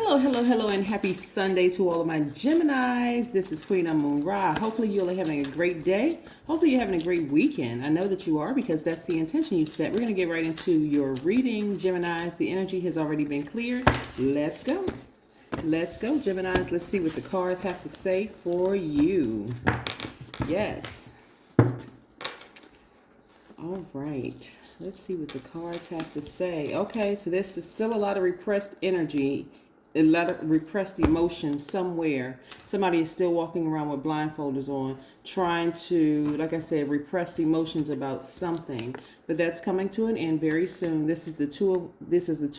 Hello, and happy Sunday to all of my Geminis. This is Amun Ra. Hopefully, you all are having a great day. Hopefully, you're having a great weekend. I know that you are because that's the intention you set. We're going to get right into your reading, Geminis. The energy has already been cleared. Let's go. Let's go, Geminis. Let's see what the cards have to say for you. Yes. All right. Let's see what the cards have to say. Okay, so this is still a lot of repressed energy, a lot of repressed emotions somewhere. Somebody is still walking around with blindfolders on, trying to, like I said, repressed emotions about something. But that's coming to an end very soon. This is the Two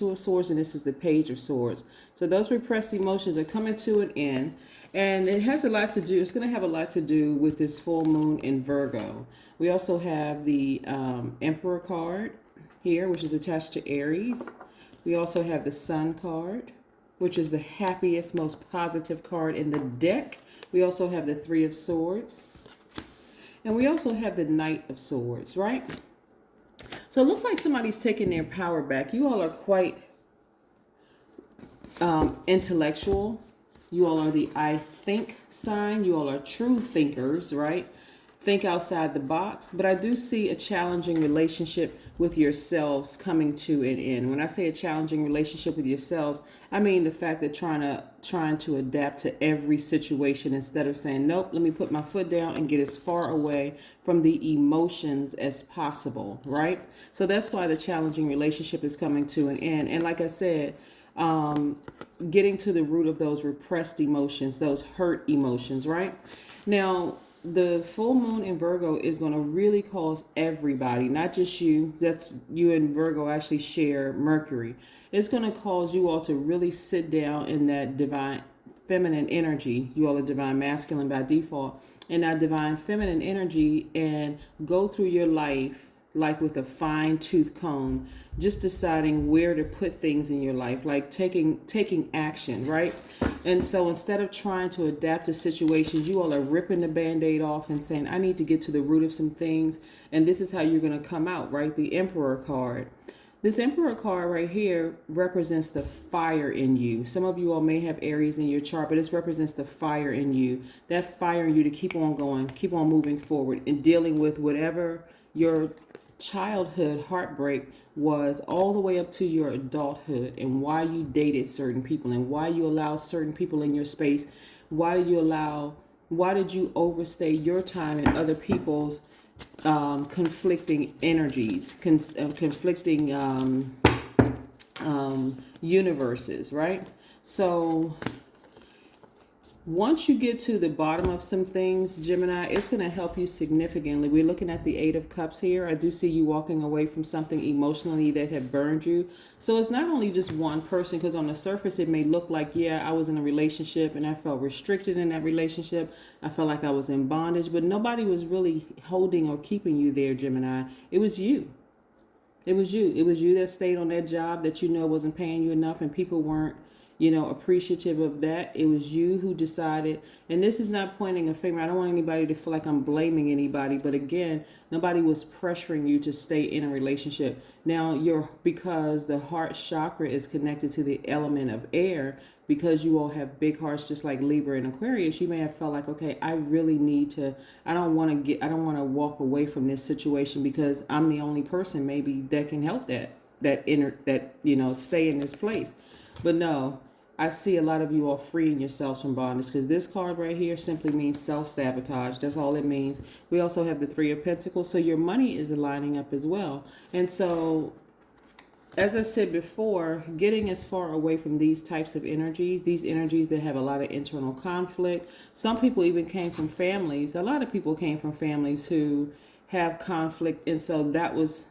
of Swords, and this is the Page of Swords. So those repressed emotions are coming to an end. And it has a lot to do, it's going to have a lot to do with this full moon in Virgo. We also have the Emperor card here, which is attached to Aries. We also have the Sun card, which is the happiest, most positive card in the deck. We also have the Three of Swords. And we also have the Knight of Swords, right? So it looks like somebody's taking their power back. You all are quite intellectual. You all are the I think sign. You all are true thinkers, right? Think outside the box. But I do see a challenging relationship with yourselves coming to an end. When I say a challenging relationship with yourselves, I mean the fact that trying to adapt to every situation instead of saying, nope, let me put my foot down and get as far away from the emotions as possible, right? So that's why the challenging relationship is coming to an end. And like I said, getting to the root of those repressed emotions, those hurt emotions, right? Now, the full moon in Virgo is going to really cause everybody, not just you, that's you and Virgo actually share Mercury. It's going to cause you all to really sit down in that divine feminine energy. You all are divine masculine by default, and that divine feminine energy, and go through your life like with a fine tooth comb, just deciding where to put things in your life, like taking action, right? And so instead of trying to adapt to situations, you all are ripping the Band-Aid off and saying, I need to get to the root of some things. And this is how you're going to come out, right? The Emperor card. This Emperor card right here represents the fire in you. Some of you all may have Aries in your chart, but this represents the fire in you. That fire in you to keep on going, keep on moving forward and dealing with whatever your childhood heartbreak was, all the way up to your adulthood, and why you dated certain people and why you allow certain people in your space. Why did you overstay your time in other people's conflicting energies, conflicting universes, right? So once you get to the bottom of some things, Gemini, it's going to help you significantly. We're looking at the Eight of Cups here. I do see you walking away from something emotionally that had burned you. So it's not only just one person, because on the surface it may look like, yeah, I was in a relationship and I felt restricted in that relationship. I felt like I was in bondage, but nobody was really holding or keeping you there, Gemini. It was you. It was you. It was you that stayed on that job that you know wasn't paying you enough, and people weren't appreciative of that. It was you who decided, and this is not pointing a finger. I don't want anybody to feel like I'm blaming anybody, but again, nobody was pressuring you to stay in a relationship. Now, because the heart chakra is connected to the element of air, because you all have big hearts just like Libra and Aquarius, you may have felt like, okay, I really need to, I don't want to walk away from this situation because I'm the only person maybe that can help stay in this place. But no, I see a lot of you all freeing yourselves from bondage, because this card right here simply means self-sabotage. That's all it means. We also have the Three of Pentacles, so your money is lining up as well. And so, as I said before, getting as far away from these types of energies, these energies that have a lot of internal conflict. Some people even came from families. A lot of people came from families who have conflict, and so that was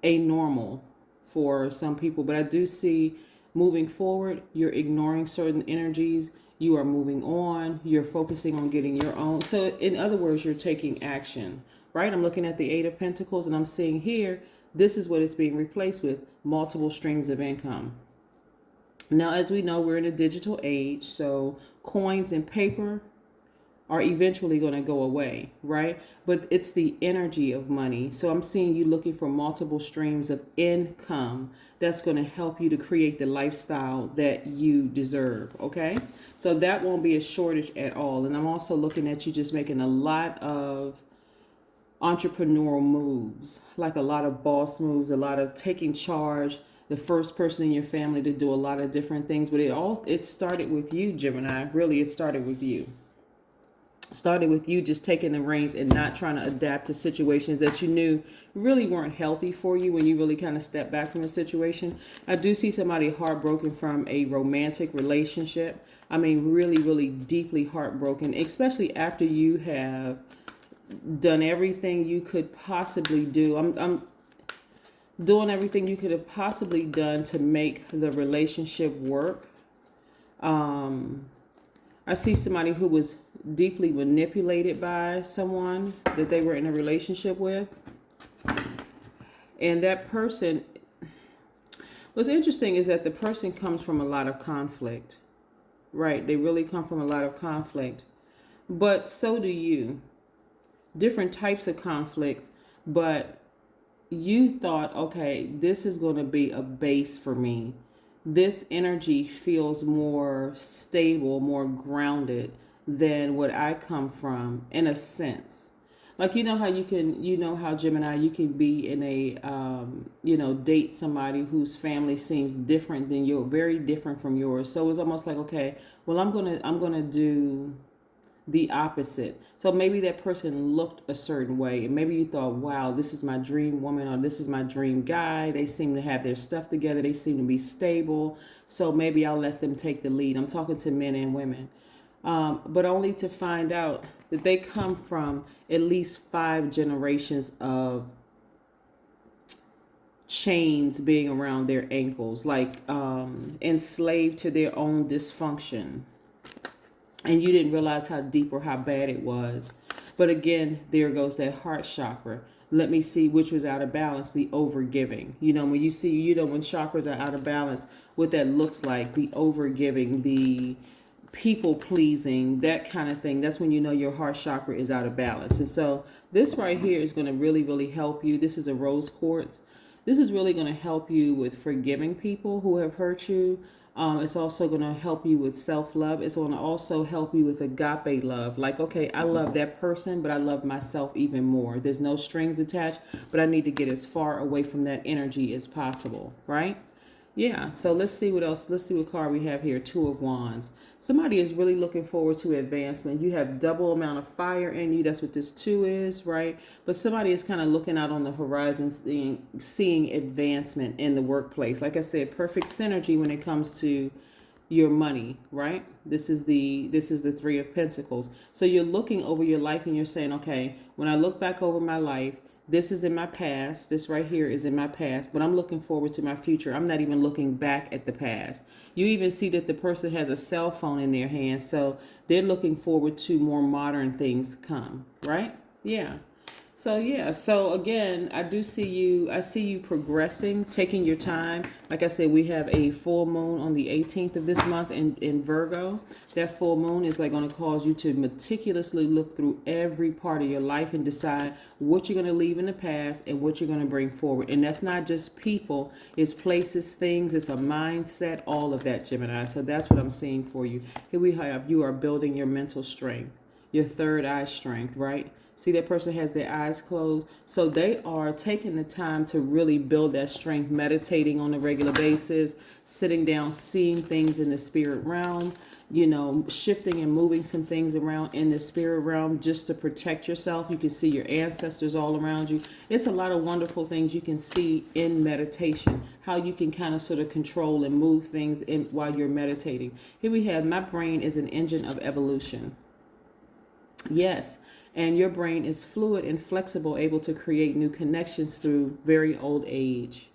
a normal for some people. But I do see, moving forward, you're ignoring certain energies. You are moving on. You're focusing on getting your own. So in other words, you're taking action, right? I'm looking at the Eight of Pentacles, and I'm seeing here, this is what it's being replaced with: multiple streams of income. Now, as we know, we're in a digital age, so coins and paper are eventually going to go away, right? But it's the energy of money. So I'm seeing you looking for multiple streams of income that's going to help you to create the lifestyle that you deserve, okay? So that won't be a shortage at all. And I'm also looking at you just making a lot of entrepreneurial moves, like a lot of boss moves, a lot of taking charge, the first person in your family to do a lot of different things. But it started with you, Gemini. Really, it started with you. Started with you just taking the reins and not trying to adapt to situations that you knew really weren't healthy for you when you really kind of stepped back from a situation. I do see somebody heartbroken from a romantic relationship. I mean, really, really deeply heartbroken, especially after you have done everything you could possibly do. I'm doing everything you could have possibly done to make the relationship work. I see somebody who was deeply manipulated by someone that they were in a relationship with. And that person, what's interesting is that the person comes from a lot of conflict, right? They really come from a lot of conflict. But so do you. Different types of conflicts, but you thought, okay, this is going to be a base for me. This energy feels more stable, more grounded than what I come from, in a sense. Like, you know how Gemini, you can be in a, date somebody whose family seems different than yours, very different from yours. So it's almost like, okay, well, I'm gonna do the opposite. So maybe that person looked a certain way, and maybe you thought, wow, this is my dream woman, or this is my dream guy. They seem to have their stuff together. They seem to be stable. So maybe I'll let them take the lead. I'm talking to men and women. But only to find out that they come from at least 5 generations of chains being around their ankles, like enslaved to their own dysfunction. And you didn't realize how deep or how bad it was. But again, there goes that heart chakra. Let me see which was out of balance, the overgiving. When you see, when chakras are out of balance, what that looks like, the overgiving, the people pleasing, that kind of thing. That's when you know your heart chakra is out of balance. And so this right here is going to really, really help you. This is a rose quartz. This is really going to help you with forgiving people who have hurt you. It's also going to help you with self-love. It's going to also help you with agape love. Like, okay, I love that person, but I love myself even more. There's no strings attached, but I need to get as far away from that energy as possible, right? Yeah, so let's see what else. Let's see what card we have here. 2 of Wands. Somebody is really looking forward to advancement. You have double amount of fire in you. That's what this 2 is, right? But somebody is kind of looking out on the horizon, seeing advancement in the workplace. Like I said, perfect synergy when it comes to your money, right? This is the 3 of Pentacles. So you're looking over your life and you're saying, okay, when I look back over my life, this is in my past. This right here is in my past, but I'm looking forward to my future. I'm not even looking back at the past. You even see that the person has a cell phone in their hand, so they're looking forward to more modern things come, right? Yeah. So again, I see you progressing, taking your time. Like I said, we have a full moon on the 18th of this month in Virgo. That full moon is like going to cause you to meticulously look through every part of your life and decide what you're going to leave in the past and what you're going to bring forward. And that's not just people, it's places, things, it's a mindset, all of that, Gemini. So that's what I'm seeing for you. Here we have, you are building your mental strength, your third eye strength, right? See, that person has their eyes closed. So they are taking the time to really build that strength, meditating on a regular basis, sitting down, seeing things in the spirit realm, shifting and moving some things around in the spirit realm just to protect yourself. You can see your ancestors all around you. It's a lot of wonderful things you can see in meditation, how you can kind of sort of control and move things while you're meditating. Here we have, my brain is an engine of evolution. Yes. And your brain is fluid and flexible, able to create new connections through very old age.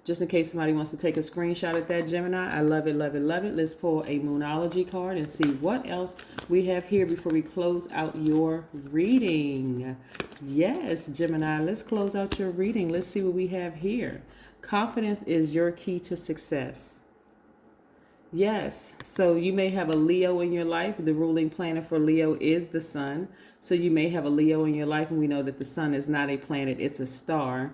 Just in case somebody wants to take a screenshot of that, Gemini, I love it, love it, love it. Let's pull a Moonology card and see what else we have here before we close out your reading. Yes, Gemini, let's close out your reading. Let's see what we have here. Confidence is your key to success. Yes. So you may have a Leo in your life. The ruling planet for Leo is the sun. So you may have a Leo in your life, and we know that the sun is not a planet, it's a star.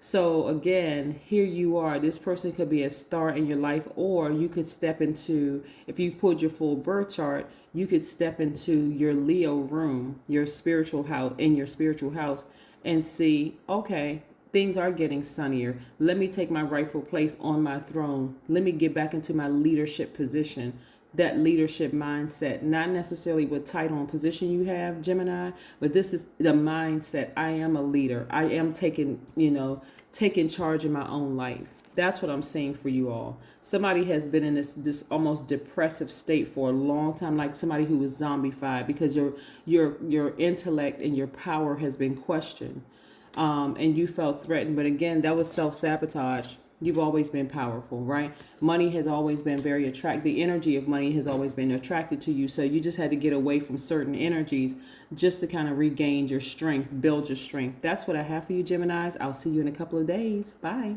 So again, here you are. This person could be a star in your life, or you could step into, if you've pulled your full birth chart, you could step into your Leo room, your spiritual house, in your spiritual house, and see, okay, things are getting sunnier. Let me take my rightful place on my throne. Let me get back into my leadership position. That leadership mindset, not necessarily what title and position you have, Gemini, but this is the mindset. I am a leader. I am taking charge of my own life. That's what I'm saying for you all. Somebody has been in this almost depressive state for a long time, like somebody who was zombified, because your intellect and your power has been questioned, and you felt threatened. But again, that was self-sabotage. You've always been powerful, right? Money has always been very attractive. The energy of money has always been attracted to you. So you just had to get away from certain energies just to kind of regain your strength, build your strength. That's what I have for you, Geminis. I'll see you in a couple of days. Bye.